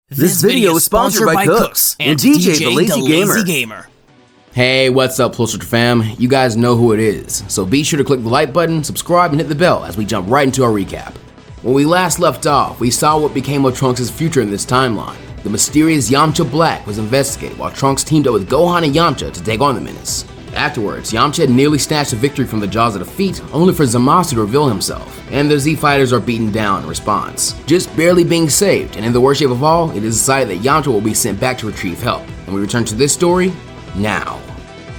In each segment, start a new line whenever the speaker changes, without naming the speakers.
This video is sponsored by Cooks and DJ the Lazy Gamer.
Hey, what's up, Plus Ultra fam? You guys know who it is, so be sure to click the like button, subscribe, and hit the bell as we jump right into our recap. When we last left off, we saw what became of Trunks' future in this timeline. The mysterious Yamcha Black was investigated while Trunks teamed up with Gohan and Yamcha to take on the menace. Afterwards, Yamcha had nearly snatched a victory from the jaws of defeat, only for Zamasu to reveal himself, and the Z fighters are beaten down in response, just barely being saved, and in the worst shape of all, it is decided that Yamcha will be sent back to retrieve help. And we return to this story now.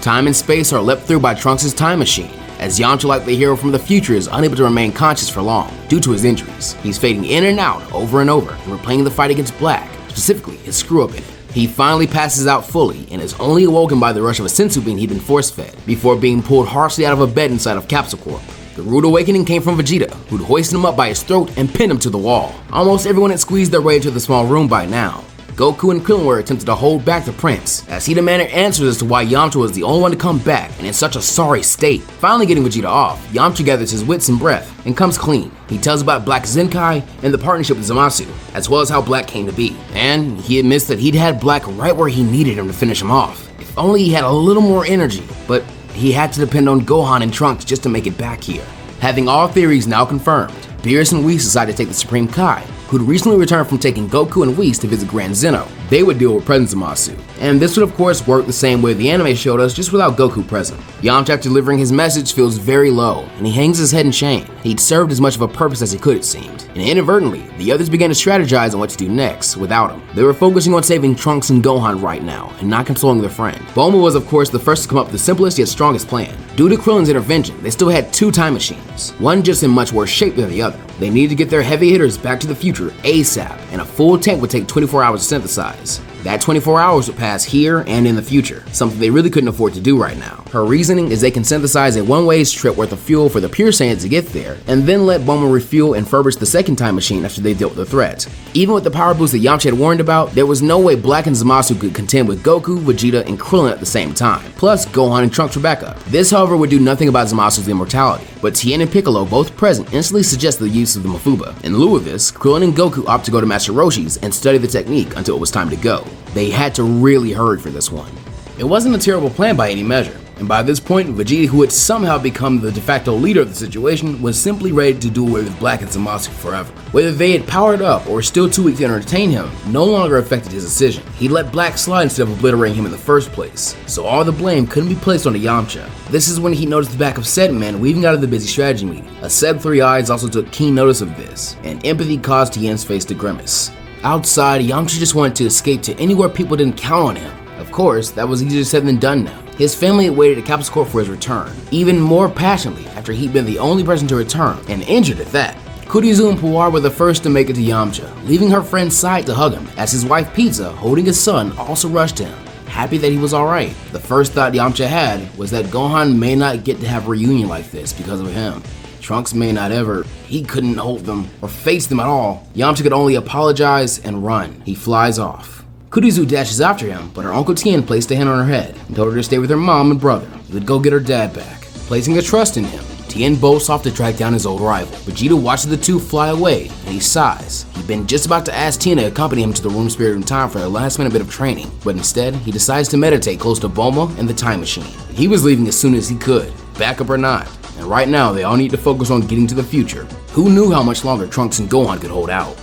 Time and space are leapt through by Trunks' time machine, as Yamcha, like the hero from the future, is unable to remain conscious for long due to his injuries. He's fading in and out over and over, and replaying the fight against Black, specifically his screw-up in it. He finally passes out fully and is only awoken by the rush of a senzu bean he'd been force-fed, before being pulled harshly out of a bed inside of Capsule Corp. The rude awakening came from Vegeta, who'd hoisted him up by his throat and pinned him to the wall. Almost everyone had squeezed their way into the small room by now. Goku and Krillin were attempting to hold back the prince, as he demanded answers as to why Yamcha was the only one to come back and in such a sorry state. Finally getting Vegeta off, Yamcha gathers his wits and breath and comes clean. He tells about Black Zenkai and the partnership with Zamasu, as well as how Black came to be. And he admits that he'd had Black right where he needed him to finish him off. If only he had a little more energy, but he had to depend on Gohan and Trunks just to make it back here. Having all theories now confirmed, Beerus and Whis decided to take the Supreme Kai, who'd recently returned from taking Goku and Whis to visit Grand Zeno. They would deal with Present Zamasu, and this would of course work the same way the anime showed us, just without Goku present. Yamcha, after delivering his message, feels very low, and he hangs his head in shame. He'd served as much of a purpose as he could, it seemed, and inadvertently, the others began to strategize on what to do next without him. They were focusing on saving Trunks and Gohan right now, and not consoling their friend. Bulma was of course the first to come up with the simplest yet strongest plan. Due to Krillin's intervention, they still had two time machines, one just in much worse shape than the other. They needed to get their heavy hitters back to the future ASAP, and a full tank would take 24 hours to synthesize. That 24 hours would pass here and in the future, something they really couldn't afford to do right now. Her reasoning is they can synthesize a one-way trip worth of fuel for the pure Saiyans to get there, and then let Bulma refuel and furbish the second time machine after they dealt with the threat. Even with the power boost that Yamcha had warned about, there was no way Black and Zamasu could contend with Goku, Vegeta, and Krillin at the same time. Plus, Gohan and Trunks were back up. This, however, would do nothing about Zamasu's immortality, but Tien and Piccolo, both present, instantly suggest the use of the Mafuba. In lieu of this, Krillin and Goku opt to go to Master Roshi's and study the technique until it was time to go. They had to really hurry for this one. It wasn't a terrible plan by any measure, and by this point, Vegeta, who had somehow become the de facto leader of the situation, was simply ready to do away with Black and Zamasu forever. Whether they had powered up or were still too weak to entertain him no longer affected his decision. He let Black slide instead of obliterating him in the first place, so all the blame couldn't be placed on Yamcha. This is when he noticed the back of Said Man weaving out of the busy strategy meeting. A Said Three Eyes also took keen notice of this, and empathy caused Tien's face to grimace. Outside, Yamcha just wanted to escape to anywhere people didn't count on him. Of course, that was easier said than done now. His family had waited at Capsule Corp for his return, even more passionately after he'd been the only person to return, and injured at that. Kurizu and Puar were the first to make it to Yamcha, leaving her friend's side to hug him, as his wife Pizza, holding his son, also rushed to him, happy that he was alright. The first thought Yamcha had was that Gohan may not get to have a reunion like this because of him. Trunks may not ever. He couldn't hold them or face them at all. Yamcha could only apologize and run. He flies off. Kurizu dashes after him, but her Uncle Tien placed a hand on her head and told her to stay with her mom and brother. He would go get her dad back. Placing their trust in him, Tien bolts off to track down his old rival. Vegeta watches the two fly away, and he sighs. He'd been just about to ask Tien to accompany him to the room spirit in time for a last-minute bit of training, but instead, he decides to meditate close to Bulma and the time machine. He was leaving as soon as he could, backup or not. And right now, they all need to focus on getting to the future. Who knew how much longer Trunks and Gohan could hold out?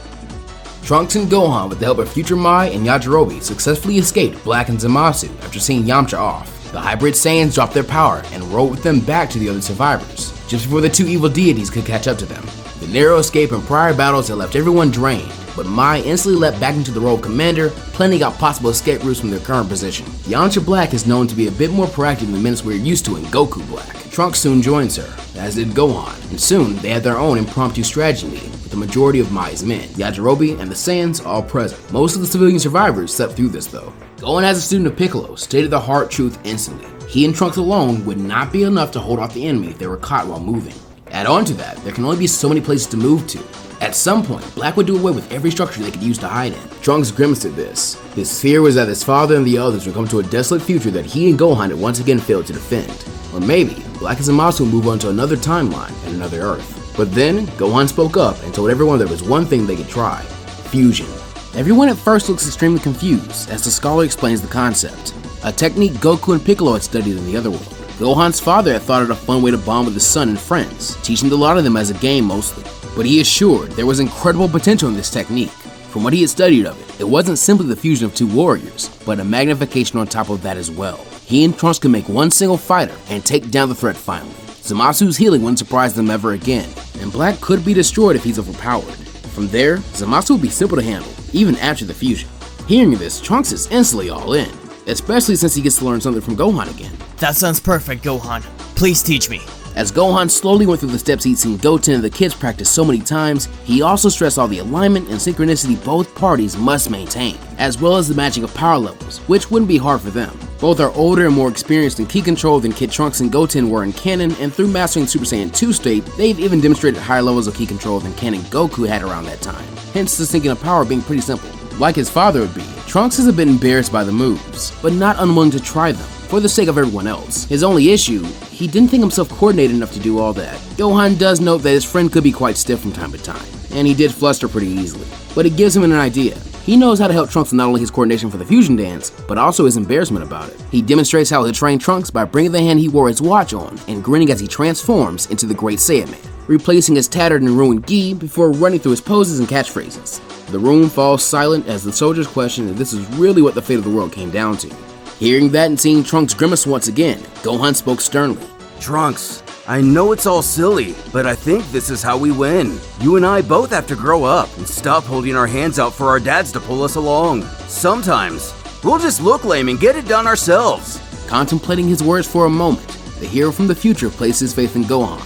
Trunks and Gohan, with the help of Future Mai and Yajirobe, successfully escaped Black and Zamasu after seeing Yamcha off. The hybrid Saiyans dropped their power and rode with them back to the other survivors, just before the two evil deities could catch up to them. The narrow escape and prior battles had left everyone drained, but Mai instantly leapt back into the role of commander, planning out possible escape routes from their current position. Yamcha Black is known to be a bit more proactive than the menace we're used to in Goku Black. Trunks soon joins her, as did Gohan, and soon they had their own impromptu strategy meeting with the majority of Mai's men, Yajirobe and the Saiyans all present. Most of the civilian survivors slept through this though. Gohan, as a student of Piccolo, stated the hard truth instantly. He and Trunks alone would not be enough to hold off the enemy if they were caught while moving. Add on to that, there can only be so many places to move to. At some point, Black would do away with every structure they could use to hide in. Trunks grimaced at this. His fear was that his father and the others would come to a desolate future that he and Gohan had once again failed to defend. Or maybe, Black and Zamasu would move on to another timeline and another Earth. But then, Gohan spoke up and told everyone there was one thing they could try: fusion. Everyone at first looks extremely confused as the scholar explains the concept, a technique Goku and Piccolo had studied in the other world. Gohan's father had thought it a fun way to bond with his son and friends, teaching a lot of them as a game mostly, but he assured there was incredible potential in this technique. From what he had studied of it, it wasn't simply the fusion of two warriors, but a magnification on top of that as well. He and Trunks could make one single fighter and take down the threat finally. Zamasu's healing wouldn't surprise them ever again, and Black could be destroyed if he's overpowered. From there, Zamasu would be simple to handle, even after the fusion. Hearing this, Trunks is instantly all in, especially since he gets to learn something from Gohan again.
That sounds perfect, Gohan. Please teach me.
As Gohan slowly went through the steps he'd seen Goten and the kids practice so many times, he also stressed all the alignment and synchronicity both parties must maintain, as well as the matching of power levels, which wouldn't be hard for them. Both are older and more experienced in ki control than Kid Trunks and Goten were in canon, and through mastering Super Saiyan 2 state, they've even demonstrated higher levels of ki control than canon Goku had around that time, hence the syncing of power being pretty simple. Like his father would be, Trunks is a bit embarrassed by the moves, but not unwilling to try them, for the sake of everyone else. His only issue, he didn't think himself coordinated enough to do all that. Gohan does note that his friend could be quite stiff from time to time, and he did fluster pretty easily, but it gives him an idea. He knows how to help Trunks with not only his coordination for the fusion dance, but also his embarrassment about it. He demonstrates how he'll train Trunks by bringing the hand he wore his watch on and grinning as he transforms into the Great Saiyan, replacing his tattered and ruined gi before running through his poses and catchphrases. The room falls silent as the soldiers question if this is really what the fate of the world came down to. Hearing that and seeing Trunks grimace once again, Gohan spoke sternly.
Trunks, I know it's all silly, but I think this is how we win. You and I both have to grow up and stop holding our hands out for our dads to pull us along. Sometimes, we'll just look lame and get it done ourselves.
Contemplating his words for a moment, the hero from the future placed his faith in Gohan.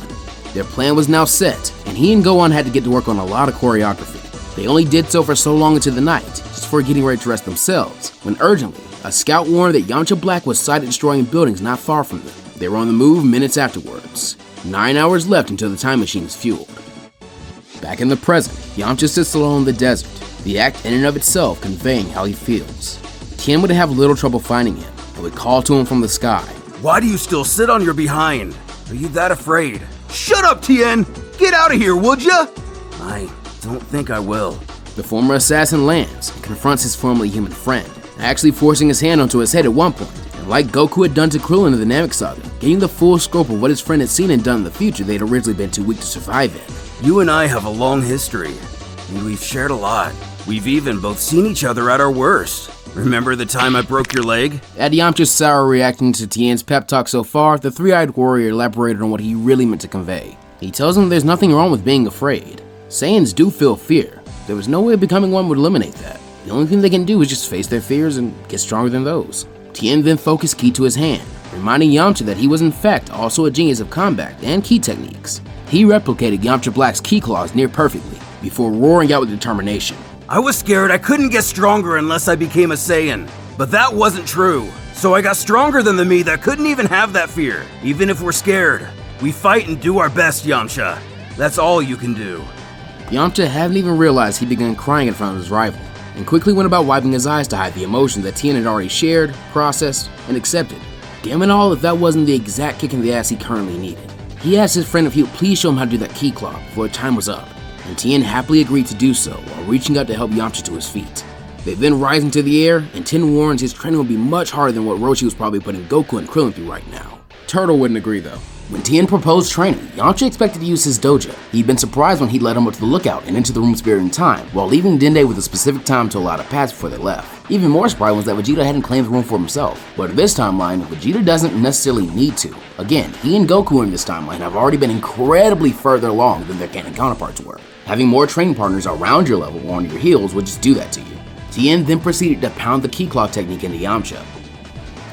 Their plan was now set, and he and Gohan had to get to work on a lot of choreography. They only did so for so long into the night, just before getting ready to rest themselves, when urgently, a scout warned that Yamcha Black was sighted destroying buildings not far from them. They were on the move minutes afterwards. 9 hours left until the time machine is fueled. Back in the present, Yamcha sits alone in the desert, the act in and of itself conveying how he feels. Tien would have little trouble finding him, and would call to him from the sky.
Why do you still sit on your behind? Are you that afraid? Shut up, Tien! Get out of here, would ya? I don't think I will.
The former assassin lands and confronts his formerly human friend, actually forcing his hand onto his head at one point, and like Goku had done to Krillin in the Namek Saga, getting the full scope of what his friend had seen and done in the future they'd originally been too weak to survive in.
You and I have a long history, and we've shared a lot. We've even both seen each other at our worst. Remember the time I broke your leg?
At Yamcha's sour reaction to Tien's pep talk so far, the three-eyed warrior elaborated on what he really meant to convey. He tells him there's nothing wrong with being afraid. Saiyans do feel fear. There was no way becoming one would eliminate that. The only thing they can do is just face their fears and get stronger than those. Tien then focused ki to his hand, reminding Yamcha that he was in fact also a genius of combat and ki techniques. He replicated Yamcha Black's ki claws near perfectly, before roaring out with determination.
I was scared I couldn't get stronger unless I became a Saiyan, but that wasn't true. So I got stronger than the me that couldn't even have that fear. Even if we're scared, we fight and do our best, Yamcha. That's all you can do.
Yamcha hadn't even realized he began crying in front of his rival, and quickly went about wiping his eyes to hide the emotion that Tien had already shared, processed, and accepted. Damn it all if that wasn't the exact kick in the ass he currently needed. He asked his friend if he would please show him how to do that ki claw before time was up, and Tien happily agreed to do so while reaching out to help Yamcha to his feet. They then rise into the air, and Tien warns his training will be much harder than what Roshi was probably putting Goku and Krillin through right now. Turtle wouldn't agree though. When Tien proposed training, Yamcha expected to use his dojo. He'd been surprised when he led him up to the lookout and into the room spirit in time, while leaving Dende with a specific time to allow to pass before they left. Even more surprising was that Vegeta hadn't claimed the room for himself. But in this timeline, Vegeta doesn't necessarily need to. Again, he and Goku in this timeline have already been incredibly further along than their canon counterparts were. Having more training partners around your level or on your heels would just do that to you. Tien then proceeded to pound the ki claw technique into Yamcha,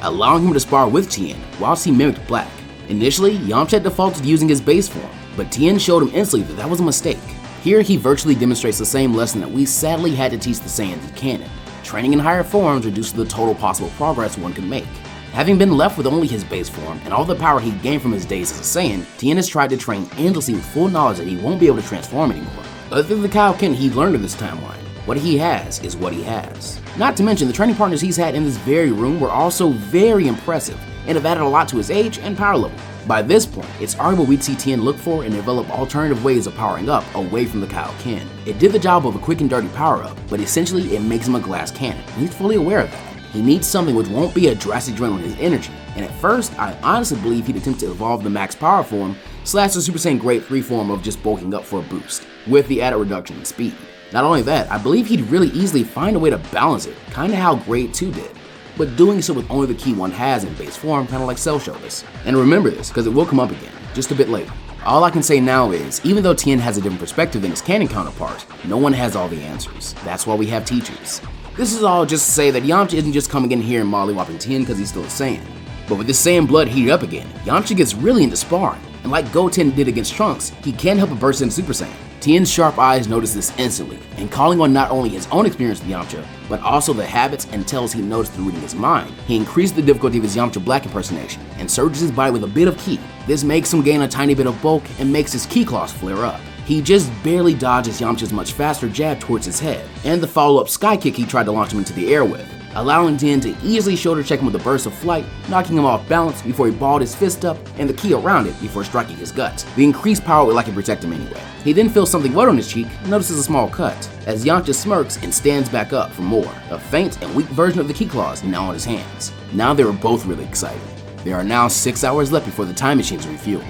allowing him to spar with Tien whilst he mimicked Black. Initially, Yamcha defaulted to using his base form, but Tien showed him instantly that was a mistake. Here he virtually demonstrates the same lesson that we sadly had to teach the Saiyans in canon. Training in higher forms reduces the total possible progress one can make. Having been left with only his base form and all the power he gained from his days as a Saiyan, Tien has tried to train endlessly with full knowledge that he won't be able to transform anymore. Other than the Kaioken he learned in this timeline, What he has is what he has. Not to mention, the training partners he's had in this very room were also very impressive and have added a lot to his age and power level. By this point, it's arguable we'd see Tien look for and develop alternative ways of powering up away from the Kaioken. It did the job of a quick and dirty power-up, but essentially it makes him a glass cannon, and he's fully aware of that. He needs something which won't be a drastic drain on his energy, and at first, I honestly believe he'd attempt to evolve the max power form / the Super Saiyan Grade 3 form of just bulking up for a boost, with the added reduction in speed. Not only that, I believe he'd really easily find a way to balance it, kinda how Grade 2 did, but doing so with only the ki one has in base form, kinda like Cell showed us. And remember this, because it will come up again, just a bit later. All I can say now is, even though Tien has a different perspective than his canon counterpart, no one has all the answers. That's why we have teachers. This is all just to say that Yamcha isn't just coming in here and mollywopping Tien because he's still a Saiyan. But with this Saiyan blood heated up again, Yamcha gets really into sparring, and like Goten did against Trunks, he can't help but burst into Super Saiyan. Tien's sharp eyes notice this instantly, and calling on not only his own experience with Yamcha, but also the habits and tells he noticed through reading his mind, he increased the difficulty of his Yamcha Black impersonation, and surges his body with a bit of ki. This makes him gain a tiny bit of bulk, and makes his ki claws flare up. He just barely dodges Yamcha's much faster jab towards his head, and the follow-up sky kick he tried to launch him into the air with, allowing Tien to easily shoulder check him with a burst of flight, knocking him off balance before he balled his fist up and the ki around it before striking his guts. The increased power would likely protect him anyway. He then feels something wet on his cheek and notices a small cut, as Yamcha smirks and stands back up for more, a faint and weak version of the ki claws now on his hands. Now they were both really excited. There are now 6 hours left before the time machines are refueled.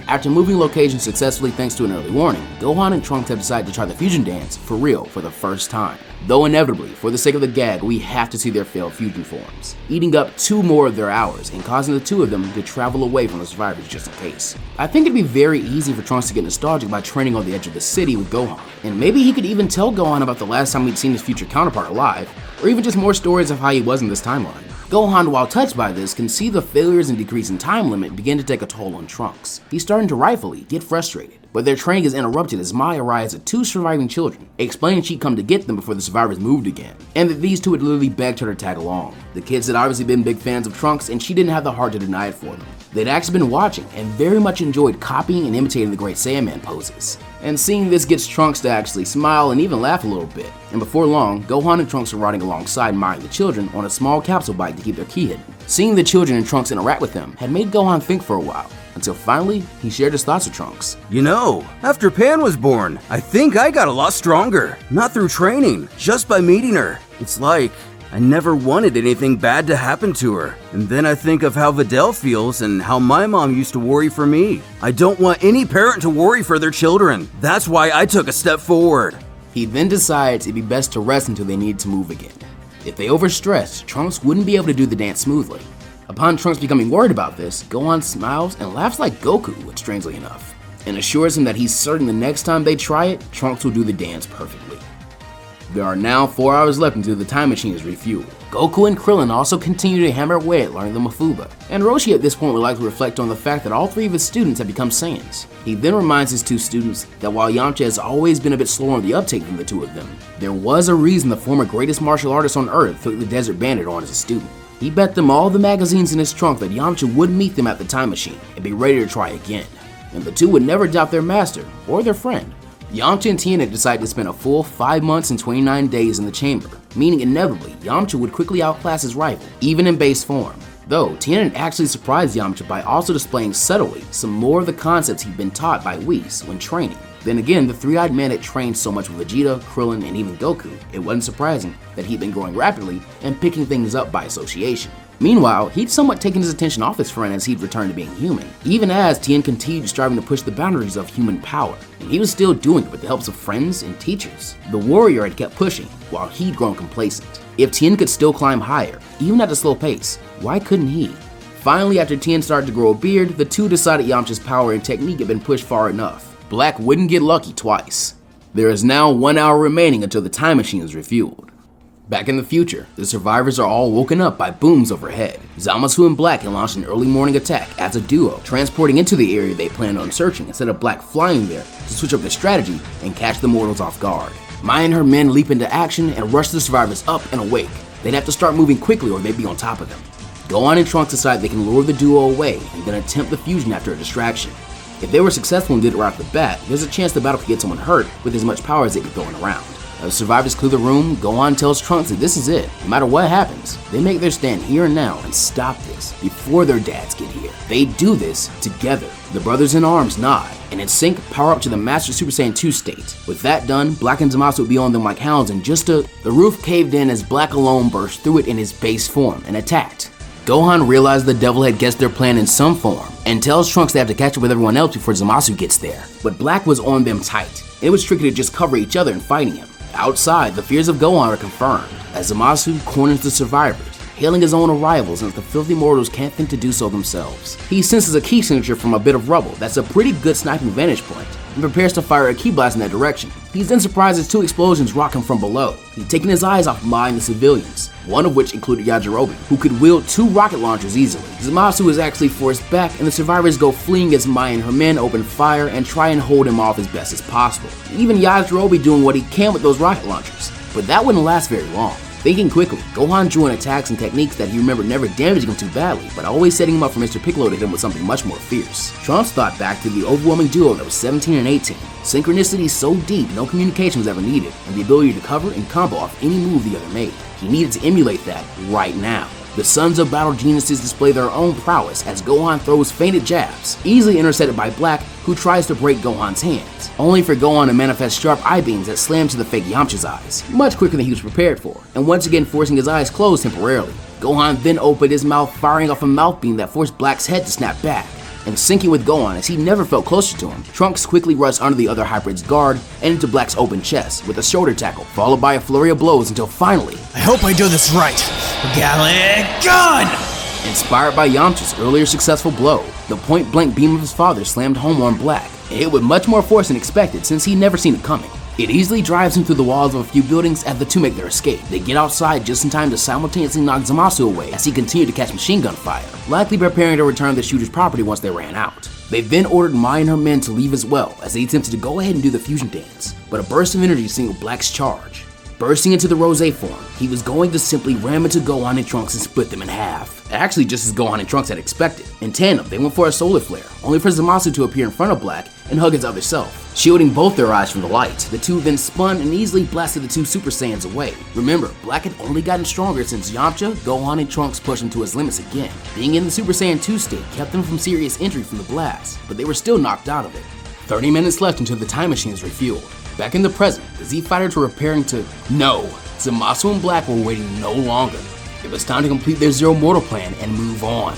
After moving locations successfully thanks to an early warning, Gohan and Trunks have decided to try the fusion dance for real for the first time. Though inevitably, for the sake of the gag, we have to see their failed fusion forms, eating up 2 more of their hours and causing the 2 of them to travel away from the survivors just in case. I think it'd be very easy for Trunks to get nostalgic by training on the edge of the city with Gohan, and maybe he could even tell Gohan about the last time he'd seen his future counterpart alive, or even just more stories of how he was in this timeline. Gohan, while touched by this, can see the failures and decrease in time limit begin to take a toll on Trunks. He's starting to rightfully get frustrated, but their training is interrupted as Mai arrives at 2 surviving children, explaining she'd come to get them before the survivors moved again, and that these 2 had literally begged her to tag along. The kids had obviously been big fans of Trunks, and she didn't have the heart to deny it for them. They'd actually been watching and very much enjoyed copying and imitating the Great Saiyaman poses. And seeing this gets Trunks to actually smile and even laugh a little bit. And before long, Gohan and Trunks are riding alongside Mai and the children on a small capsule bike to keep their ki hidden. Seeing the children and Trunks interact with them had made Gohan think for a while, until finally, he shared his thoughts with Trunks.
You know, after Pan was born, I think I got a lot stronger. Not through training, just by meeting her. It's like I never wanted anything bad to happen to her. And then I think of how Videl feels and how my mom used to worry for me. I don't want any parent to worry for their children. That's why I took a step forward.
He then decides it'd be best to rest until they needed to move again. If they overstressed, Trunks wouldn't be able to do the dance smoothly. Upon Trunks becoming worried about this, Gohan smiles and laughs like Goku would, strangely enough, and assures him that he's certain the next time they try it, Trunks will do the dance perfectly. There are now 4 hours left until the time machine is refueled. Goku and Krillin also continue to hammer away at learning the Mafuba, and Roshi at this point would likely reflect on the fact that all 3 of his students have become Saiyans. He then reminds his 2 students that while Yamcha has always been a bit slower on the uptake than the 2 of them, there was a reason the former greatest martial artist on Earth took the Desert Bandit on as a student. He bet them all the magazines in his trunk that Yamcha would meet them at the time machine and be ready to try again, and the 2 would never doubt their master or their friend. Yamcha and Tien had decided to spend a full 5 months and 29 days in the chamber, meaning inevitably Yamcha would quickly outclass his rival, even in base form. Though, Tien had actually surprised Yamcha by also displaying subtly some more of the concepts he'd been taught by Whis when training. Then again, the 3-eyed man had trained so much with Vegeta, Krillin, and even Goku, it wasn't surprising that he'd been growing rapidly and picking things up by association. Meanwhile, he'd somewhat taken his attention off his friend as he'd returned to being human, even as Tien continued striving to push the boundaries of human power, and he was still doing it with the help of friends and teachers. The warrior had kept pushing, while he'd grown complacent. If Tien could still climb higher, even at a slow pace, why couldn't he? Finally, after Tien started to grow a beard, the 2 decided Yamcha's power and technique had been pushed far enough. Black wouldn't get lucky twice. There is now 1 hour remaining until the time machine is refueled. Back in the future, the survivors are all woken up by booms overhead. Zamasu and Black can launch an early morning attack as a duo, transporting into the area they planned on searching instead of Black flying there to switch up their strategy and catch the mortals off guard. Mai and her men leap into action and rush the survivors up and awake. They'd have to start moving quickly or they'd be on top of them. Gohan and Trunks decide they can lure the duo away and then attempt the fusion after a distraction. If they were successful and did it right off the bat, there's a chance the battle could get someone hurt with as much power as they could throwing around. As survivors clear the room, Gohan tells Trunks that this is it. No matter what happens, they make their stand here and now and stop this before their dads get here. They do this together. The brothers in arms nod, and in sync, power up to the Master Super Saiyan 2 state. With that done, Black and Zamasu would be on them like hounds, and the roof caved in as Black alone burst through it in his base form and attacked. Gohan realized the devil had guessed their plan in some form, and tells Trunks they have to catch up with everyone else before Zamasu gets there. But Black was on them tight. It was tricky to just cover each other in fighting him. Outside, the fears of Gohan are confirmed, as Zamasu corners the survivors, hailing his own arrival since the filthy mortals can't think to do so themselves. He senses a key signature from a bit of rubble that's a pretty good sniping vantage point, and prepares to fire a key blast in that direction. He's then surprised as two explosions rock him from below. He's taking his eyes off Mai and the civilians, one of which included Yajirobe, who could wield 2 rocket launchers easily. Zamasu is actually forced back, and the survivors go fleeing as Mai and her men open fire and try and hold him off as best as possible. Even Yajirobe doing what he can with those rocket launchers, but that wouldn't last very long. Thinking quickly, Gohan drew in attacks and techniques that he remembered never damaging him too badly, but always setting him up for Mr. Piccolo to hit him with something much more fierce. Trunks thought back to the overwhelming duo that was 17 and 18. Synchronicity so deep, no communication was ever needed, and the ability to cover and combo off any move the other made. He needed to emulate that right now. The Sons of Battle Geniuses display their own prowess as Gohan throws feinted jabs, easily intercepted by Black, who tries to break Gohan's hands, only for Gohan to manifest sharp eye beams that slam to the fake Yamcha's eyes, much quicker than he was prepared for, and once again forcing his eyes closed temporarily. Gohan then opened his mouth, firing off a mouth beam that forced Black's head to snap back. And syncing with Gohan as he never felt closer to him, Trunks quickly rushed under the other hybrid's guard and into Black's open chest with a shoulder tackle, followed by a flurry of blows until finally,
I hope I do this right. Gallic Gun!
Inspired by Yamcha's earlier successful blow, the point-blank beam of his father slammed home on Black. It hit with much more force than expected since he'd never seen it coming. It easily drives him through the walls of a few buildings as the two make their escape. They get outside just in time to simultaneously knock Zamasu away as he continued to catch machine gun fire, likely preparing to return to the shooter's property once they ran out. They then ordered Mai and her men to leave as well as they attempted to go ahead and do the fusion dance, but a burst of energy signaled Black's charge. Bursting into the Rose form, he was going to simply ram into Gohan and Trunks and split them in half. Actually, just as Gohan and Trunks had expected. In tandem, they went for a solar flare, only for Zamasu to appear in front of Black and hug his other self, shielding both their eyes from the light. The two then spun and easily blasted the two Super Saiyans away. Remember, Black had only gotten stronger since Yamcha, Gohan, and Trunks pushed him to his limits again. Being in the Super Saiyan 2 state kept them from serious injury from the blast, but they were still knocked out of it. 30 minutes left until the time machine is refueled. Back in the present, the Z-Fighters were preparing to... No! Zamasu and Black were waiting no longer. It was time to complete their Zero Mortal plan and move on.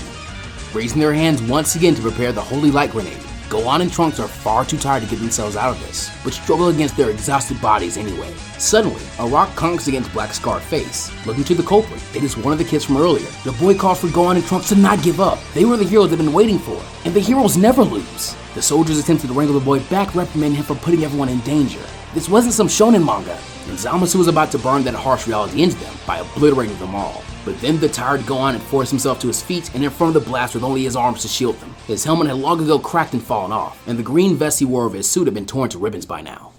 Raising their hands once again to prepare the Holy Light Grenade, Gohan and Trunks are far too tired to get themselves out of this, but struggle against their exhausted bodies anyway. Suddenly, a rock conks against Black's scarred face. Looking to the culprit, it is one of the kids from earlier. The boy calls for Gohan and Trunks to not give up. They were the heroes they've been waiting for, and the heroes never lose. The soldiers attempted to wrangle the boy back, reprimanding him for putting everyone in danger. This wasn't some shonen manga, and Zamasu was about to burn that harsh reality into them by obliterating them all. But then the tired Gohan had forced himself to his feet and in front of the blast with only his arms to shield them. His helmet had long ago cracked and fallen off, and the green vest he wore over his suit had been torn to ribbons by now.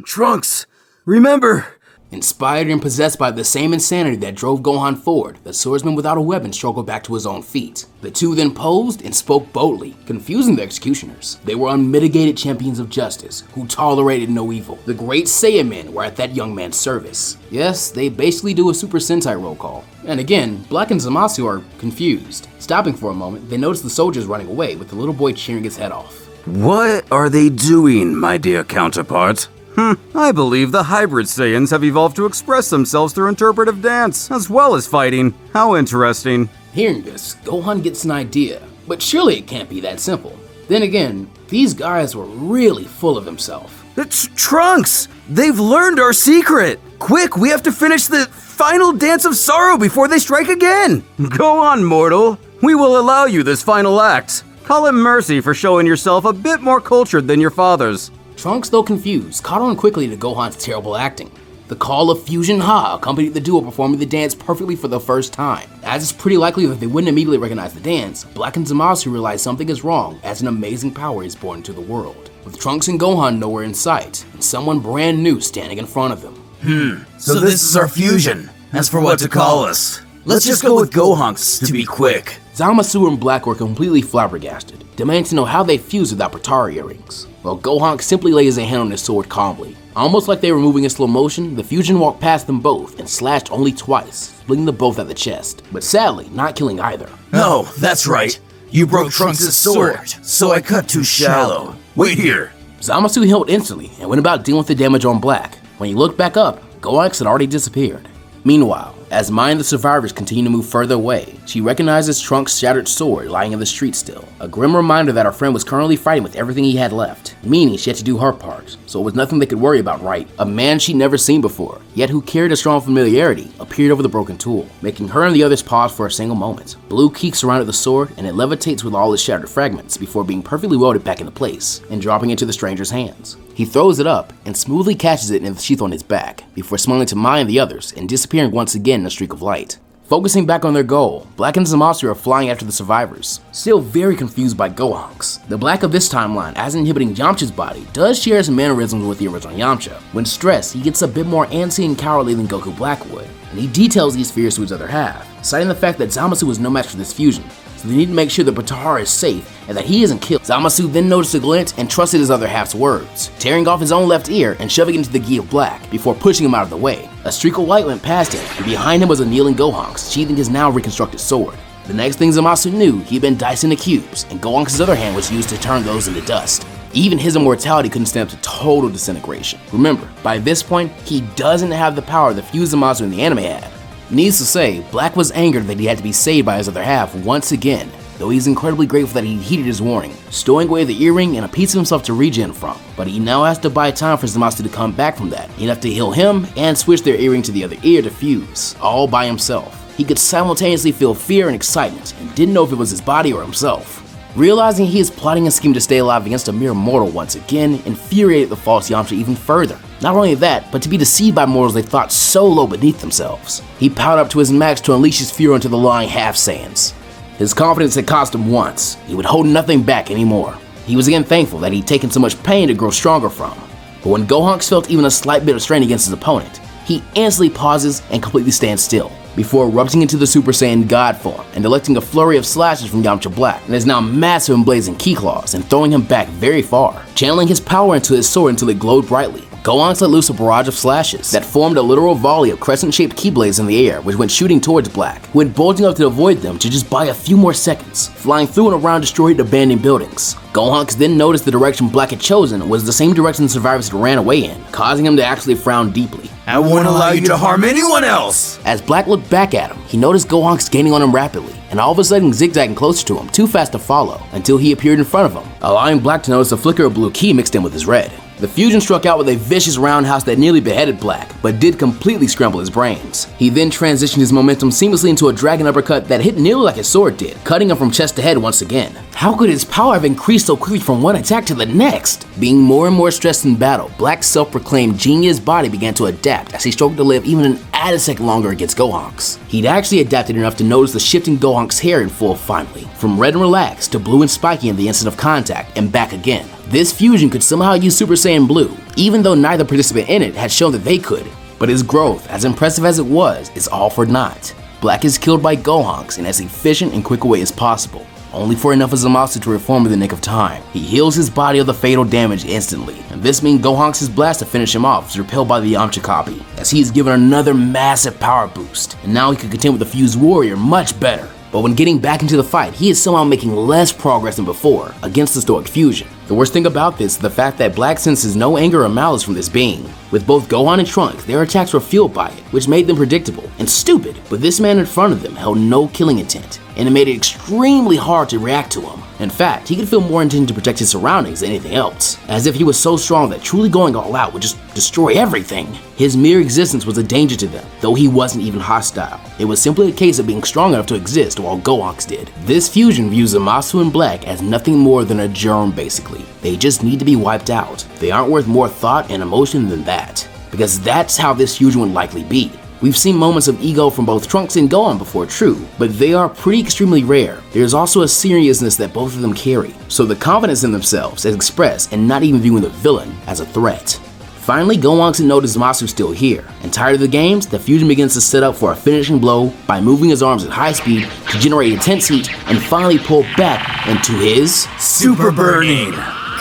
Trunks, remember!
Inspired and possessed by the same insanity that drove Gohan forward, the swordsman without a weapon struggled back to his own feet. The two then posed and spoke boldly, confusing the executioners. They were unmitigated champions of justice, who tolerated no evil. The great Saiyan men were at that young man's service. Yes, they basically do a Super Sentai roll call. And again, Black and Zamasu are confused. Stopping for a moment, they notice the soldiers running away with the little boy cheering his head off.
What are they doing, my dear counterpart? I believe the hybrid Saiyans have evolved to express themselves through interpretive dance, as well as fighting. How interesting.
Hearing this, Gohan gets an idea, but surely it can't be that simple. Then again, these guys were really full of themselves.
It's Trunks! They've learned our secret! Quick, we have to finish the final dance of sorrow before they strike again! Go on, mortal. We will allow you this final act. Call it mercy for showing yourself a bit more cultured than your fathers.
Trunks, though confused, caught on quickly to Gohan's terrible acting. The call of Fusion Ha accompanied the duo performing the dance perfectly for the first time. As it's pretty likely that they wouldn't immediately recognize the dance, Black and Zamasu realize something is wrong as an amazing power is born into the world. With Trunks and Gohan nowhere in sight, and someone brand new standing in front of them.
So this is our fusion. As for what to call us, let's just go with Gohanks to be quick.
Zamasu and Black were completely flabbergasted, demanding to know how they fused without Patara earrings. Well, Gohan simply lays a hand on his sword calmly, Almost like they were moving in slow motion, the fusion walked past them both and slashed only twice, splitting them both at the chest, but sadly not killing either.
No, that's right. You broke Trunks' sword, so I cut too shallow. Wait here.
Zamasu healed instantly and went about dealing with the damage on Black. When he looked back up, Gohanks had already disappeared. Meanwhile, as Mai and the survivors continue to move further away, she recognizes Trunks' shattered sword lying in the street still, a grim reminder that our friend was currently fighting with everything he had left, meaning she had to do her part, so it was nothing they could worry about, right? A man she'd never seen before, yet who carried a strong familiarity, appeared over the broken tool, making her and the others pause for a single moment. Blue Keek surrounded the sword, and it levitates with all its shattered fragments before being perfectly welded back into place, and dropping into the stranger's hands. He throws it up and smoothly catches it in the sheath on his back, before smiling to Mai and the others and disappearing once again in a streak of light. Focusing back on their goal, Black and Zamasu are flying after the survivors, still very confused by Gohanks. The Black of this timeline, as inhibiting Yamcha's body, does share some mannerisms with the original Yamcha. When stressed, he gets a bit more antsy and cowardly than Goku Black would, and he details these fears to his other half, citing the fact that Zamasu was no match for this fusion, so they need to make sure that Potahara is safe and that he isn't killed. Zamasu then noticed a glint and trusted his other half's words, tearing off his own left ear and shoving it into the gi of Black before pushing him out of the way. A streak of light went past him, and behind him was a kneeling Gohanks, sheathing his now reconstructed sword. The next thing Zamasu knew, he'd been diced into cubes, and Gohanks' other hand was used to turn those into dust. Even his immortality couldn't stand up to total disintegration. Remember, by this point, he doesn't have the power that few Zamasu in the anime had. Needless to say, Black was angered that he had to be saved by his other half once again, though he's incredibly grateful that he heeded his warning, stowing away the earring and a piece of himself to regen from. But he now has to buy time for Zamasu to come back from that. He'd have to heal him and switch their earring to the other ear to fuse, all by himself. He could simultaneously feel fear and excitement, and didn't know if it was his body or himself. Realizing he is plotting a scheme to stay alive against a mere mortal once again infuriated the false Yamcha even further. Not only that, but to be deceived by mortals they thought so low beneath themselves. He powered up to his max to unleash his fury onto the lying half Saiyans. His confidence had cost him once. He would hold nothing back anymore. He was again thankful that he'd taken so much pain to grow stronger from. But when Gohanks felt even a slight bit of strain against his opponent, he instantly pauses and completely stands still, before erupting into the Super Saiyan God form and electing a flurry of slashes from Yamcha Black and is now massive and blazing ki claws and throwing him back very far, channeling his power into his sword until it glowed brightly. Gohanks let loose a barrage of slashes that formed a literal volley of crescent-shaped keyblades in the air, which went shooting towards Black, who went bolting up to avoid them to just buy a few more seconds, flying through and around destroyed abandoned buildings. Gohanks then noticed the direction Black had chosen was the same direction the survivors had ran away in, causing him to actually frown deeply.
I won't allow you to harm anyone else!
As Black looked back at him, he noticed Gohanks gaining on him rapidly, and all of a sudden zigzagging closer to him, too fast to follow, until he appeared in front of him, allowing Black to notice a flicker of blue ki mixed in with his red. The fusion struck out with a vicious roundhouse that nearly beheaded Black, but did completely scramble his brains. He then transitioned his momentum seamlessly into a dragon uppercut that hit nearly like his sword did, cutting him from chest to head once again. How could his power have increased so quickly from one attack to the next? Being more and more stressed in battle, Black's self-proclaimed genius body began to adapt as he struggled to live even an added second longer against Gohanks. He'd actually adapted enough to notice the shifting Gohanks' hair in full finally, from red and relaxed to blue and spiky in the instant of contact, and back again. This fusion could somehow use Super Saiyan Blue, even though neither participant in it had shown that they could. But his growth, as impressive as it was, is all for naught. Black is killed by Gohanks in as efficient and quick a way as possible, only for enough of Zamasu to reform in the nick of time. He heals his body of the fatal damage instantly, and this means Gohanks' blast to finish him off is repelled by the Yamcha copy, as he is given another massive power boost, and now he can contend with the fused warrior much better. But when getting back into the fight, he is somehow making less progress than before against the stoic fusion. The worst thing about this is the fact that Black senses no anger or malice from this being. With both Gohan and Trunks, their attacks were fueled by it, which made them predictable and stupid, but this man in front of them held no killing intent, and it made it extremely hard to react to him. In fact, he could feel more intent to protect his surroundings than anything else, as if he was so strong that truly going all out would just destroy everything. His mere existence was a danger to them, though he wasn't even hostile. It was simply a case of being strong enough to exist while Gohanks did. This fusion views Zamasu and Black as nothing more than a germ basically. They just need to be wiped out. They aren't worth more thought and emotion than that, because that's how this fusion would likely be. We've seen moments of ego from both Trunks and Gohan before, true, but they are pretty extremely rare. There's also a seriousness that both of them carry, so the confidence in themselves is expressed and not even viewing the villain as a threat. Finally, Gohanks notices Zamasu still here, and tired of the games, the fusion begins to set up for a finishing blow by moving his arms at high speed to generate intense heat and finally pull back into his
Super Burning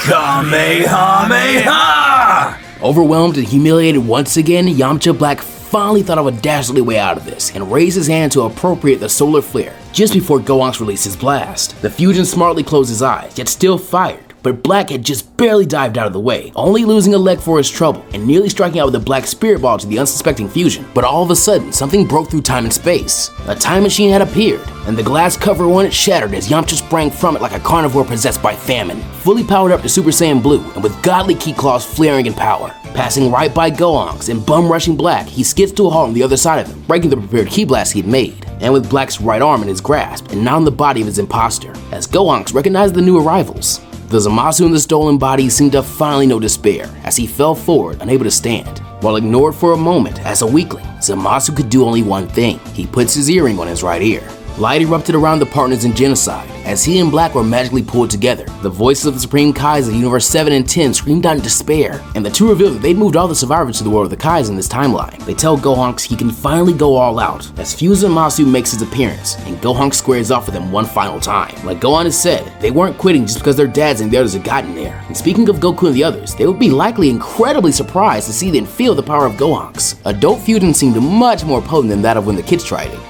Kamehameha!
Overwhelmed and humiliated once again, Yamcha Black finally thought of a dastardly way out of this and raised his hand to appropriate the solar flare just before Gohanks released his blast. The Fusion smartly closed his eyes, yet still fired. But Black had just barely dived out of the way, only losing a leg for his trouble and nearly striking out with a black spirit ball to the unsuspecting Fusion. But all of a sudden, something broke through time and space. A time machine had appeared, and the glass cover on it shattered as Yamcha sprang from it like a carnivore possessed by famine, fully powered up to Super Saiyan Blue and with godly ki claws flaring in power. Passing right by Gohanks and bum-rushing Black, he skids to a halt on the other side of him, breaking the prepared ki blast he'd made, and with Black's right arm in his grasp and not on the body of his imposter, as Gohanks recognized the new arrivals. The Zamasu in the stolen body seemed to finally know despair as he fell forward, unable to stand. While ignored for a moment as a weakling, Zamasu could do only one thing. He puts his earring on his right ear. Light erupted around the partners in genocide as he and Black were magically pulled together. The voices of the Supreme Kais of Universe 7 and 10 screamed out in despair, and the two reveal that they'd moved all the survivors to the world of the Kais in this timeline. They tell Gohanks he can finally go all out as Zamasu makes his appearance, and Gohanks squares off with him one final time. Like Gohan has said, they weren't quitting just because their dads and the others had gotten there. And speaking of Goku and the others, they would be likely incredibly surprised to see and feel the power of Gohanks. Adult Fusion seemed much more potent than that of when the kids tried it.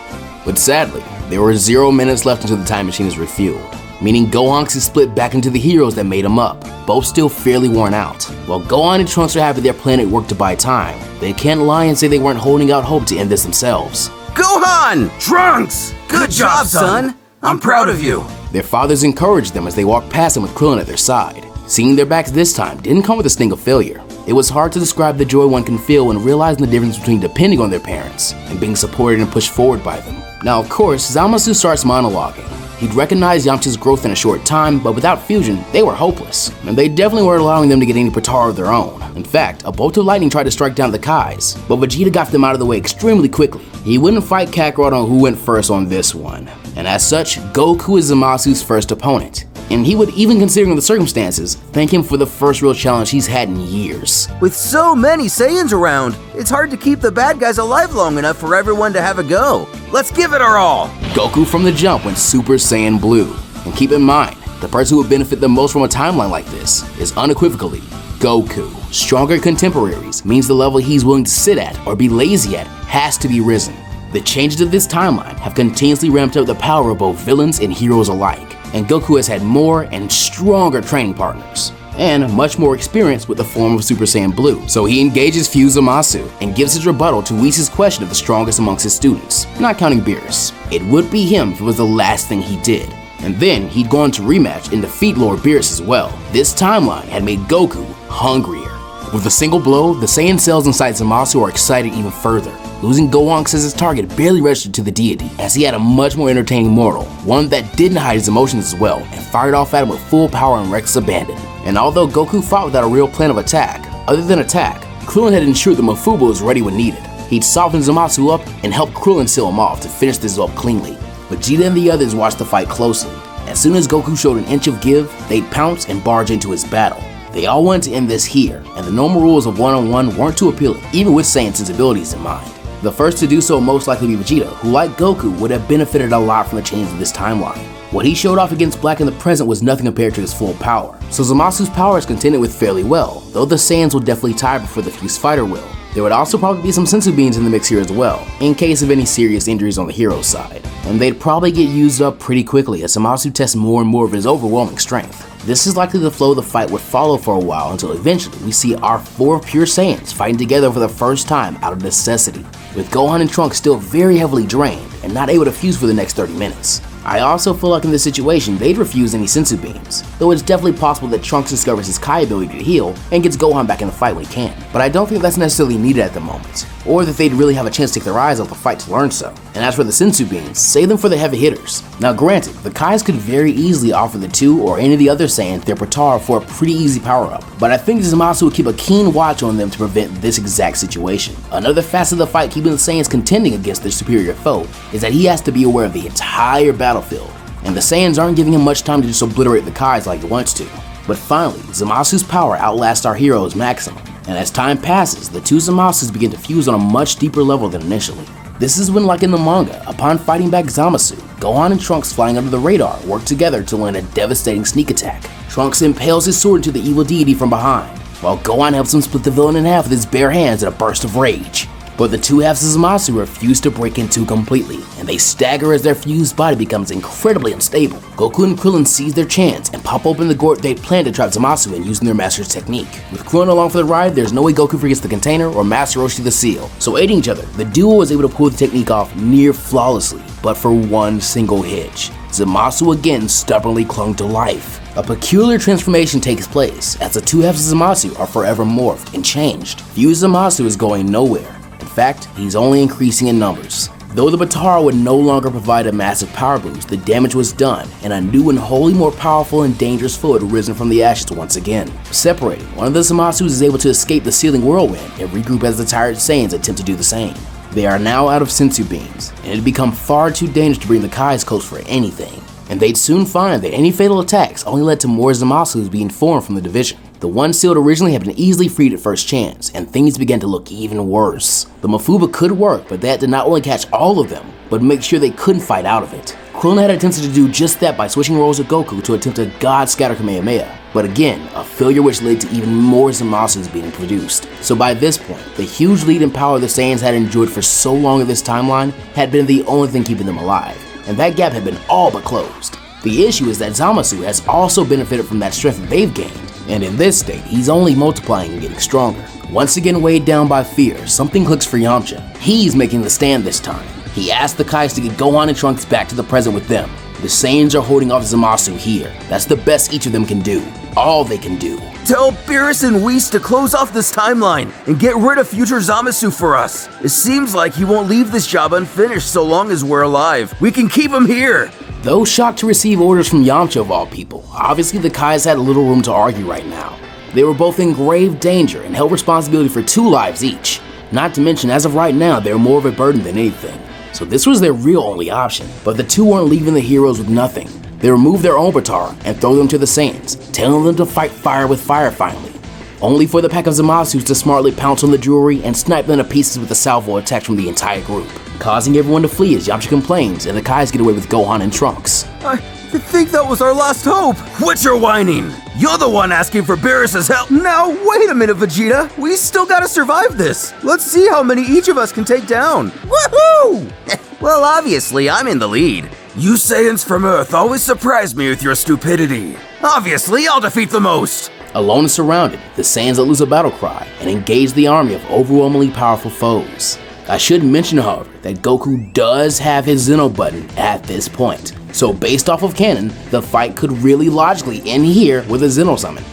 But sadly, there were 0 minutes left until the time machine is refueled, meaning Gohanks is split back into the heroes that made him up, both still fairly worn out. While Gohan and Trunks are happy their planet worked to buy time, they can't lie and say they weren't holding out hope to end this themselves.
Gohan! Trunks! Good job, son! I'm proud of you!
Their fathers encouraged them as they walked past them with Krillin at their side. Seeing their backs this time didn't come with a sting of failure. It was hard to describe the joy one can feel when realizing the difference between depending on their parents and being supported and pushed forward by them. Now of course, Zamasu starts monologuing. He'd recognized Yamcha's growth in a short time, but without Fusion, they were hopeless, and they definitely weren't allowing them to get any Potara of their own. In fact, a bolt of lightning tried to strike down the Kais, but Vegeta got them out of the way extremely quickly. He wouldn't fight Kakarot on who went first on this one, and as such, Goku is Zamasu's first opponent. And he would, even considering the circumstances, thank him for the first real challenge he's had in years.
With so many Saiyans around, it's hard to keep the bad guys alive long enough for everyone to have a go. Let's give it our all!
Goku from the jump went Super Saiyan Blue. And keep in mind, the person who would benefit the most from a timeline like this is unequivocally Goku. Stronger contemporaries means the level he's willing to sit at or be lazy at has to be risen. The changes of this timeline have continuously ramped up the power of both villains and heroes alike, and Goku has had more and stronger training partners, and much more experience with the form of Super Saiyan Blue. So he engages Zamasu and gives his rebuttal to Whis' question of the strongest amongst his students, not counting Beerus. It would be him if it was the last thing he did. And then he'd go on to rematch and defeat Lord Beerus as well. This timeline had made Goku hungrier. With a single blow, the Saiyan cells inside Zamasu are excited even further. Losing Gohanks as his target barely registered to the deity, as he had a much more entertaining mortal, one that didn't hide his emotions as well, and fired off at him with full power and reckless abandon. And although Goku fought without a real plan of attack, other than attack, Krillin had ensured that Mafubo was ready when needed. He'd softened Zamasu up and helped Krillin seal him off to finish this up cleanly. Vegeta and the others watched the fight closely. As soon as Goku showed an inch of give, they'd pounce and barge into his battle. They all wanted to end this here, and the normal rules of one-on-one weren't too appealing, even with Saiyan sensibilities in mind. The first to do so would most likely be Vegeta, who like Goku would have benefited a lot from the change of this timeline. What he showed off against Black in the present was nothing compared to his full power, so Zamasu's power is contended with fairly well, though the Saiyans will definitely tire before the Fused Fighter will. There would also probably be some Senzu Beans in the mix here as well, in case of any serious injuries on the hero's side, and they'd probably get used up pretty quickly as Zamasu tests more and more of his overwhelming strength. This is likely the flow the fight would follow for a while until eventually we see our 4 pure Saiyans fighting together for the first time out of necessity, with Gohan and Trunks still very heavily drained and not able to fuse for the next 30 minutes. I also feel like in this situation they'd refuse any Senzu Beams, though it's definitely possible that Trunks discovers his Kai ability to heal and gets Gohan back in the fight when he can, but I don't think that's necessarily needed at the moment, or that they'd really have a chance to take their eyes off the fight to learn so. And as for the Senzu Beams, save them for the heavy hitters. Now granted, the Kais could very easily offer the 2 or any of the other Saiyans their Potara for a pretty easy power-up, but I think Zamasu would keep a keen watch on them to prevent this exact situation. Another facet of the fight keeping the Saiyans contending against their superior foe is that he has to be aware of the entire battlefield, and the Saiyans aren't giving him much time to just obliterate the Kais like he wants to. But finally, Zamasu's power outlasts our hero's maximum, and as time passes, the 2 Zamasus begin to fuse on a much deeper level than initially. This is when, like in the manga, upon fighting back Zamasu, Gohan and Trunks flying under the radar work together to land a devastating sneak attack. Trunks impales his sword into the evil deity from behind, while Gohan helps him split the villain in half with his bare hands in a burst of rage. But the two halves of Zamasu refuse to break in two completely, and they stagger as their fused body becomes incredibly unstable. Goku and Krillin seize their chance and pop open the gourd they plan to trap Zamasu in using their master's technique. With Krillin along for the ride, there's no way Goku forgets the container or Master Roshi the seal. So aiding each other, the duo was able to pull the technique off near flawlessly, but for one single hitch. Zamasu again stubbornly clung to life. A peculiar transformation takes place, as the two halves of Zamasu are forever morphed and changed. Fused Zamasu is going nowhere. In fact, he's only increasing in numbers. Though the Batara would no longer provide a massive power boost, the damage was done, and a new and wholly more powerful and dangerous foe had risen from the ashes once again. Separating, one of the Zamasus is able to escape the sealing whirlwind and regroup as the tired Saiyans attempt to do the same. They are now out of sensu beams, and it had become far too dangerous to bring the Kais close for anything. And they'd soon find that any fatal attacks only led to more Zamasus being formed from the division. The one sealed originally had been easily freed at first chance, and things began to look even worse. The Mafuba could work, but they had to not only catch all of them, but make sure they couldn't fight out of it. Krillin had attempted to do just that by switching roles with Goku to attempt a God Scatter Kamehameha, but again, a failure which led to even more Zamasus being produced. So by this point, the huge lead in power the Saiyans had enjoyed for so long in this timeline had been the only thing keeping them alive, and that gap had been all but closed. The issue is that Zamasu has also benefited from that strength that they've gained, and in this state, he's only multiplying and getting stronger. Once again weighed down by fear, something clicks for Yamcha. He's making the stand this time. He asks the Kais to get Gohan and Trunks back to the present with them. The Saiyans are holding off Zamasu here. That's the best each of them can do. All they can do.
Tell Beerus and Whis to close off this timeline and get rid of future Zamasu for us. It seems like he won't leave this job unfinished so long as we're alive. We can keep him here.
Though shocked to receive orders from Yamcha of all people, obviously the Kais had little room to argue right now. They were both in grave danger and held responsibility for 2 lives each. Not to mention, as of right now, they're more of a burden than anything. So this was their real only option. But the two weren't leaving the heroes with nothing. They removed their own Batara and throw them to the Saiyans, telling them to fight fire with fire finally. Only for the pack of Zamasus to smartly pounce on the jewelry and snipe them to pieces with a salvo attack from the entire group, causing everyone to flee as Yamcha complains and the Kais get away with Gohan and Trunks.
I think that was our last hope. Quit your whining. You're the one asking for Beerus' help. Now, wait a minute, Vegeta. We still gotta survive this. Let's see how many each of us can take down. Woohoo! Well, obviously, I'm in the lead. You Saiyans from Earth always surprise me with your stupidity. Obviously, I'll defeat the most.
Alone and surrounded, the Saiyans let loose a battle cry and engage the army of overwhelmingly powerful foes. I should mention, however, that Goku does have his Zeno button at this point. So based off of canon, the fight could really logically end here with a Zeno summon.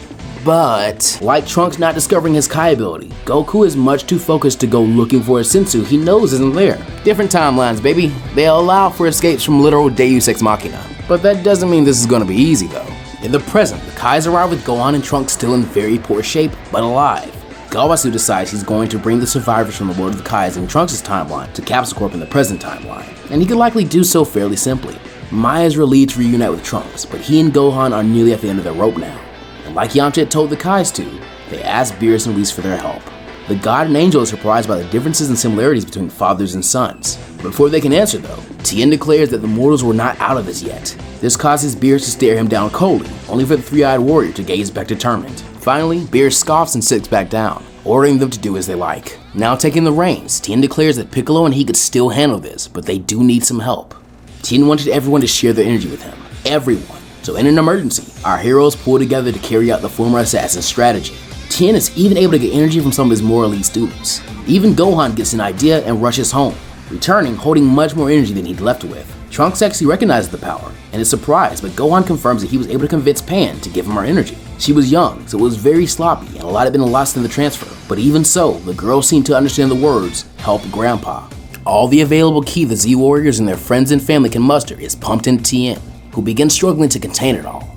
But, like Trunks not discovering his Kai ability, Goku is much too focused to go looking for a sensu he knows isn't there. Different timelines, baby. They allow for escapes from literal Deus Ex Machina. But that doesn't mean this is gonna be easy though. In the present, the Kais arrive with Gohan and Trunks still in very poor shape, but alive. Gawasu decides he's going to bring the survivors from the World of the Kais in Trunks' timeline to Capsule Corp in the present timeline, and he could likely do so fairly simply. Mai is relieved to reunite with Trunks, but he and Gohan are nearly at the end of their rope now. And like Yamcha had told the Kais to, they ask Beerus and Whis for their help. The God and Angel is surprised by the differences and similarities between fathers and sons. Before they can answer though, Tien declares that the mortals were not out of this yet. This causes Beerus to stare him down coldly, only for the three-eyed warrior to gaze back determined. Finally, Beerus scoffs and sits back down, ordering them to do as they like. Now taking the reins, Tien declares that Piccolo and he could still handle this, but they do need some help. Tien wanted everyone to share their energy with him. Everyone. So in an emergency, our heroes pull together to carry out the former assassin's strategy. Tien is even able to get energy from some of his more elite students. Even Gohan gets an idea and rushes home, returning holding much more energy than he'd left with. Trunks actually recognizes the power and is surprised, but Gohan confirms that he was able to convince Pan to give him her energy. She was young, so it was very sloppy and a lot had been lost in the transfer. But even so, the girl seemed to understand the words, "Help Grandpa." All the available ki the Z Warriors and their friends and family can muster is pumped into Tien, who begins struggling to contain it all.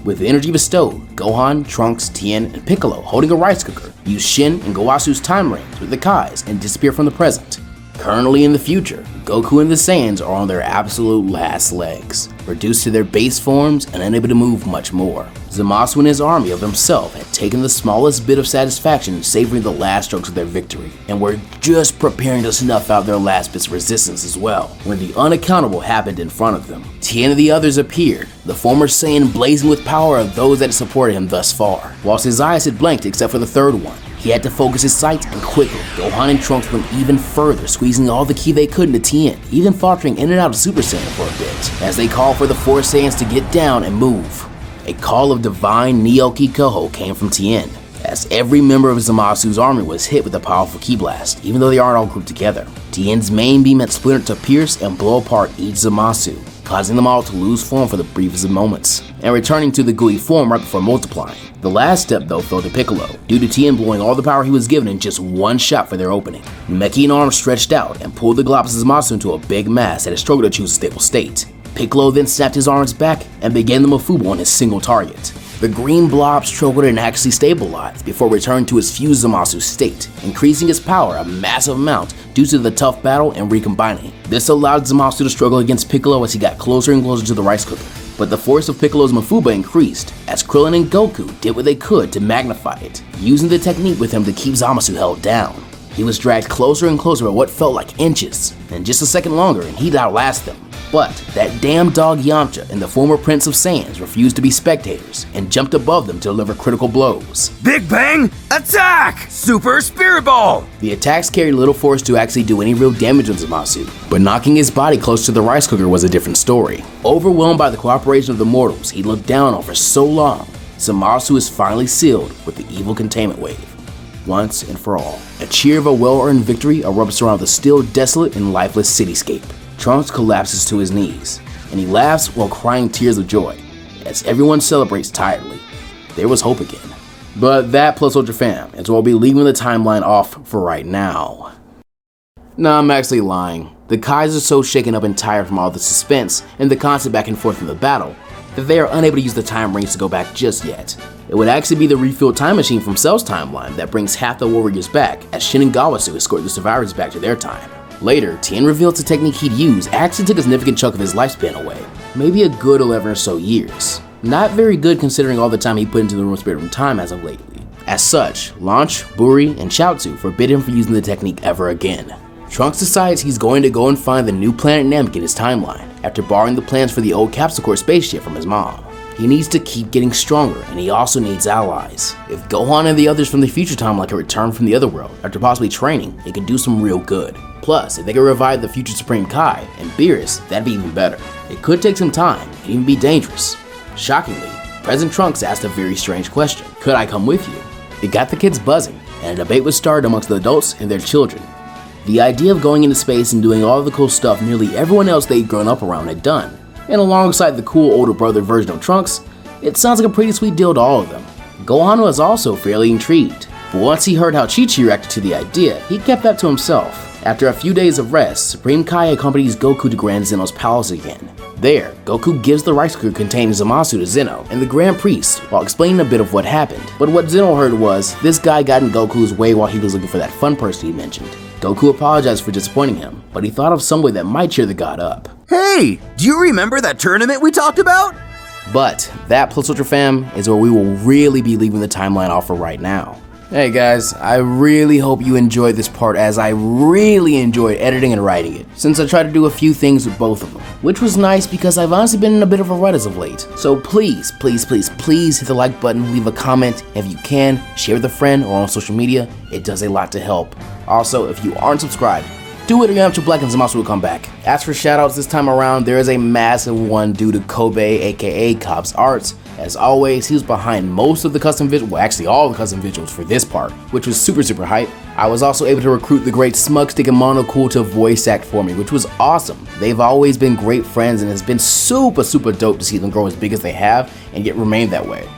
With the energy bestowed, Gohan, Trunks, Tien, and Piccolo, holding a rice cooker, use Shin and Gowasu's time rings with the Kais and disappear from the present. Currently in the future, Goku and the Saiyans are on their absolute last legs, reduced to their base forms and unable to move much more. Zamasu and his army of himself had taken the smallest bit of satisfaction savoring the last strokes of their victory, and were just preparing to snuff out their last bits of resistance as well, when the unaccountable happened in front of them. Tien and the others appeared, the former Saiyan blazing with power of those that had supported him thus far, whilst his eyes had blanked except for the third one. He had to focus his sights, and quickly, Gohan and Trunks went even further, squeezing all the ki they could into Tien, even faltering in and out of Super Saiyan for a bit, as they called for the four Saiyans to get down and move. A call of divine Neo-Ki Koho came from Tien, as every member of Zamasu's army was hit with a powerful ki blast, even though they aren't all grouped together. Tien's main beam had splintered to pierce and blow apart each Zamasu, causing them all to lose form for the briefest of moments, and returning to the gooey form right before multiplying. The last step though fell to Piccolo, due to Tien blowing all the power he was given in just one shot for their opening. Namekian arms stretched out and pulled the Galapagos Zamasu into a big mass that had struggled to choose a stable state. Piccolo then snapped his arms back and began the Mafubo on his single target. The green blob struggled and actually stabilized before returning to his fused Zamasu state, increasing his power a massive amount due to the tough battle and recombining. This allowed Zamasu to struggle against Piccolo as he got closer and closer to the rice cooker. But the force of Piccolo's Mafuba increased, as Krillin and Goku did what they could to magnify it, using the technique with him to keep Zamasu held down. He was dragged closer and closer by what felt like inches, and just a second longer and he'd outlast them. But that damn dog Yamcha and the former Prince of Saiyans refused to be spectators and jumped above them to deliver critical blows.
Big Bang, attack! Super Spirit Ball!
The attacks carried little force to actually do any real damage on Zamasu, but knocking his body close to the rice cooker was a different story. Overwhelmed by the cooperation of the mortals he looked down on for so long, Zamasu is finally sealed with the evil containment wave. Once and for all, a cheer of a well-earned victory erupts around the still desolate and lifeless cityscape. Trunks collapses to his knees, and he laughs while crying tears of joy, as everyone celebrates tiredly. There was hope again. But that, plus Ultra Fam, is what we'll be leaving the timeline off for right now. Nah, I'm actually lying. The Kais are so shaken up and tired from all the suspense and the constant back and forth in the battle, that they are unable to use the time rings to go back just yet. It would actually be the refilled time machine from Cell's timeline that brings half the warriors back, as Shin and Gawasu escort the survivors back to their time. Later, Tien revealed the technique he'd use actually took a significant chunk of his lifespan away, maybe a good 11 or so years. Not very good considering all the time he put into the room spirit from time as of lately. As such, Launch, Buri, and Chaozu forbid him from using the technique ever again. Trunks decides he's going to go and find the new planet Namek in his timeline, after borrowing the plans for the old Capsule Corps spaceship from his mom. He needs to keep getting stronger, and he also needs allies. If Gohan and the others from the future timeline can return from the other world after possibly training, it can do some real good. Plus, if they can revive the future Supreme Kai and Beerus, that'd be even better. It could take some time, and even be dangerous. Shockingly, President Trunks asked a very strange question. Could I come with you? It got the kids buzzing, and a debate was started amongst the adults and their children. The idea of going into space and doing all the cool stuff nearly everyone else they'd grown up around had done, and alongside the cool older brother version of Trunks, it sounds like a pretty sweet deal to all of them. Gohan was also fairly intrigued, but once he heard how Chi-Chi reacted to the idea, he kept that to himself. After a few days of rest, Supreme Kai accompanies Goku to Grand Zeno's palace again. There, Goku gives the rice cooker containing Zamasu to Zeno and the Grand Priest while explaining a bit of what happened. But what Zeno heard was, this guy got in Goku's way while he was looking for that fun person he mentioned. Goku apologized for disappointing him, but he thought of some way that might cheer the god up.
Hey, do you remember that tournament we talked about?
But that, plus Ultra Fam, is where we will really be leaving the timeline off for right now. Hey guys, I really hope you enjoyed this part, as I really enjoyed editing and writing it, since I tried to do a few things with both of them, which was nice because I've honestly been in a bit of a rut as of late. So please hit the like button, leave a comment if you can, share with a friend or on social media. It does a lot to help. Also, if you aren't subscribed, do it or Yamcha Black and Zamasu will come back. As for shoutouts this time around, there is a massive one due to Kobe, aka KobzArts. As always, he was behind most of the custom visuals, well actually all the custom visuals for this part, which was super hype. I was also able to recruit the great Smugstick and Mondo Cool to voice act for me, which was awesome. They've always been great friends and it's been super dope to see them grow as big as they have and yet remain that way.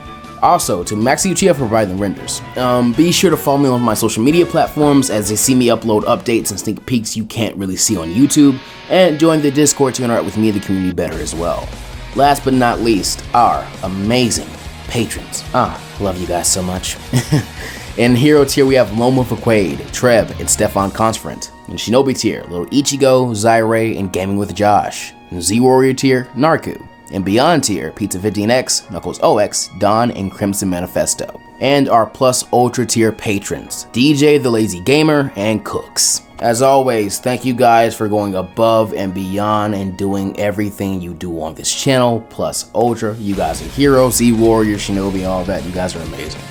Also, to Maxi Uchiha for providing the renders. Be sure to follow me on my social media platforms as they see me upload updates and sneak peeks you can't really see on YouTube, and join the Discord to interact with me and the community better as well. Last but not least, our amazing patrons. Love you guys so much. In Hero tier, we have Loma Faquaid, Treb, and Stefan Consfront. In Shinobi tier, Little Ichigo, Zaire, and Gaming with Josh. In Z-Warrior tier, Narku. In Beyond tier, Pizza 15X, Knuckles OX, Dawn, and Crimson Manifesto. And our Plus Ultra tier patrons, DJ the Lazy Gamer, and Cooks. As always, thank you guys for going above and beyond and doing everything you do on this channel, Plus Ultra. You guys are heroes, Z-Warrior, Shinobi, all that. You guys are amazing.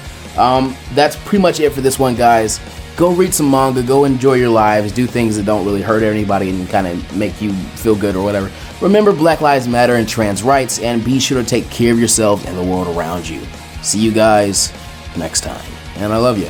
That's pretty much it for this one, guys. Go read some manga, go enjoy your lives, do things that don't really hurt anybody and kind of make you feel good or whatever. Remember Black Lives Matter and trans rights, and be sure to take care of yourselves and the world around you. See you guys next time, and I love you.